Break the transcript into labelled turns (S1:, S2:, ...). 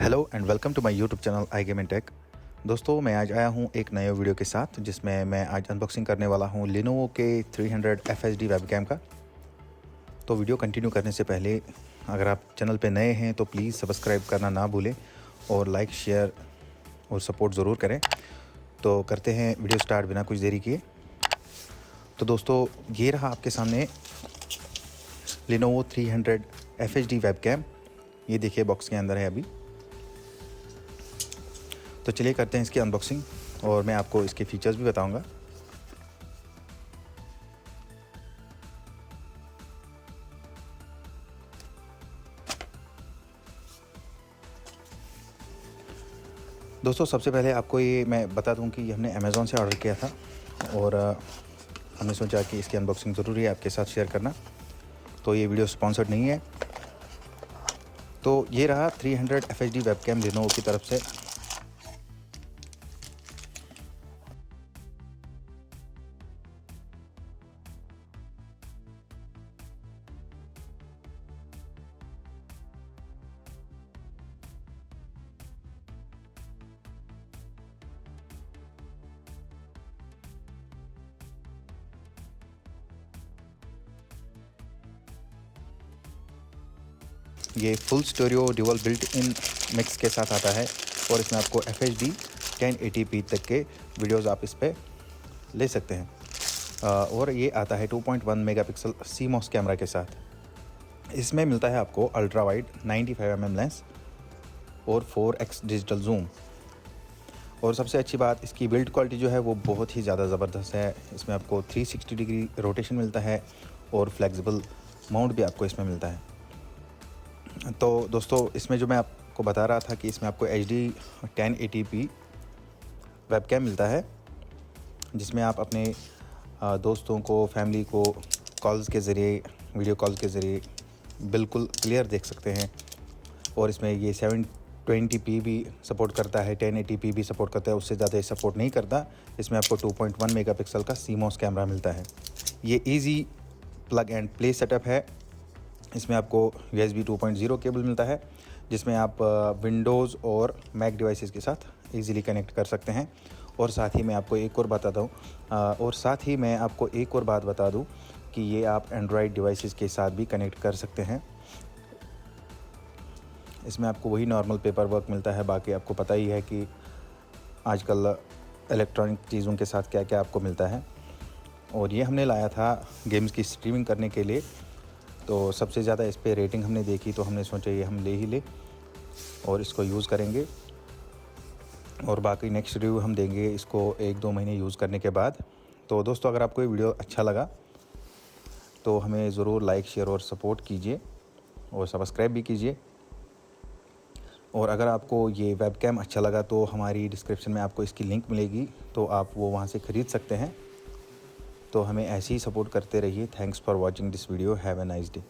S1: Hello and welcome to my YouTube channel I game and tech. दोस्तों, मैं आज आया हूं एक नए वीडियो के साथ जिसमें मैं आज अनबॉक्सिंग करने वाला हूं Lenovo के 300 FHD वेबकैम का। तो वीडियो कंटिन्यू करने से पहले अगर आप चैनल पे नए हैं तो प्लीज़ सब्सक्राइब करना ना भूलें और लाइक शेयर और सपोर्ट ज़रूर करें। तो करते हैं वीडियो स्टार्ट बिना कुछ देरी किए। तो दोस्तों, ये रहा आपके सामने Lenovo 300 FHD वेबकैम। ये देखिए बॉक्स के अंदर है अभी। तो चलिए करते हैं इसकी अनबॉक्सिंग और मैं आपको इसके फीचर्स भी बताऊंगा। दोस्तों, सबसे पहले आपको ये मैं बता दूं कि ये हमने अमेज़ॉन से ऑर्डर किया था और हमने सोचा कि इसकी अनबॉक्सिंग ज़रूरी है आपके साथ शेयर करना। तो ये वीडियो स्पॉन्सर्ड नहीं है। तो ये रहा 300 FHD वेबकैम Lenovo की तरफ से। ये full studio dual built in mix के साथ आता है और इसमें आपको FHD 1080p तक के वीडियोस आप इस पर ले सकते हैं। और ये आता है 2.1 मेगापिक्सल CMOS कैमरा के साथ। इसमें मिलता है आपको अल्ट्रा वाइड 95mm लेंस और 4x डिजिटल जूम। और सबसे अच्छी बात, इसकी बिल्ड क्वालिटी जो है वो बहुत ही ज़्यादा ज़बरदस्त है। इसमें आपको 360 डिग्री रोटेशन मिलता है और फ्लेक्सिबल माउंट भी आपको इसमें मिलता है। तो दोस्तों, इसमें जो मैं आपको बता रहा था कि इसमें आपको HD 1080p वेबकैम मिलता है जिसमें आप अपने दोस्तों को, फैमिली को कॉल्स के ज़रिए, वीडियो कॉल्स के ज़रिए बिल्कुल क्लियर देख सकते हैं। और इसमें ये 720p भी सपोर्ट करता है, 1080p भी सपोर्ट करता है, उससे ज़्यादा सपोर्ट नहीं करता। इसमें आपको 2.1 मेगापिक्सल का CMOS कैमरा मिलता है। ये easy plug and play setup है। इसमें आपको USB 2.0 केबल मिलता है जिसमें आप विंडोज़ और मैक डिवाइसेस के साथ इजीली कनेक्ट कर सकते हैं। और साथ ही मैं आपको एक और बात बता दूं कि ये आप एंड्रॉयड डिवाइसेस के साथ भी कनेक्ट कर सकते हैं। इसमें आपको वही नॉर्मल पेपर वर्क मिलता है। बाकी आपको पता ही है कि आजकल इलेक्ट्रॉनिक चीज़ों के साथ क्या क्या आपको मिलता है। और ये हमने लाया था गेम्स की स्ट्रीमिंग करने के लिए। तो सबसे ज़्यादा इस पर रेटिंग हमने देखी तो हमने सोचा ये हम ले ही ले और इसको यूज़ करेंगे। और बाकी नेक्स्ट रिव्यू हम देंगे इसको 1-2 महीने यूज़ करने के बाद। तो दोस्तों, अगर आपको ये वीडियो अच्छा लगा तो हमें ज़रूर लाइक शेयर और सपोर्ट कीजिए और सब्सक्राइब भी कीजिए। और अगर आपको ये वेबकैम अच्छा लगा तो हमारी डिस्क्रिप्शन में आपको इसकी लिंक मिलेगी, तो आप वो वहाँ से ख़रीद सकते हैं। तो हमें ऐसे ही सपोर्ट करते रहिए। Thanks for watching this video. Have a nice day.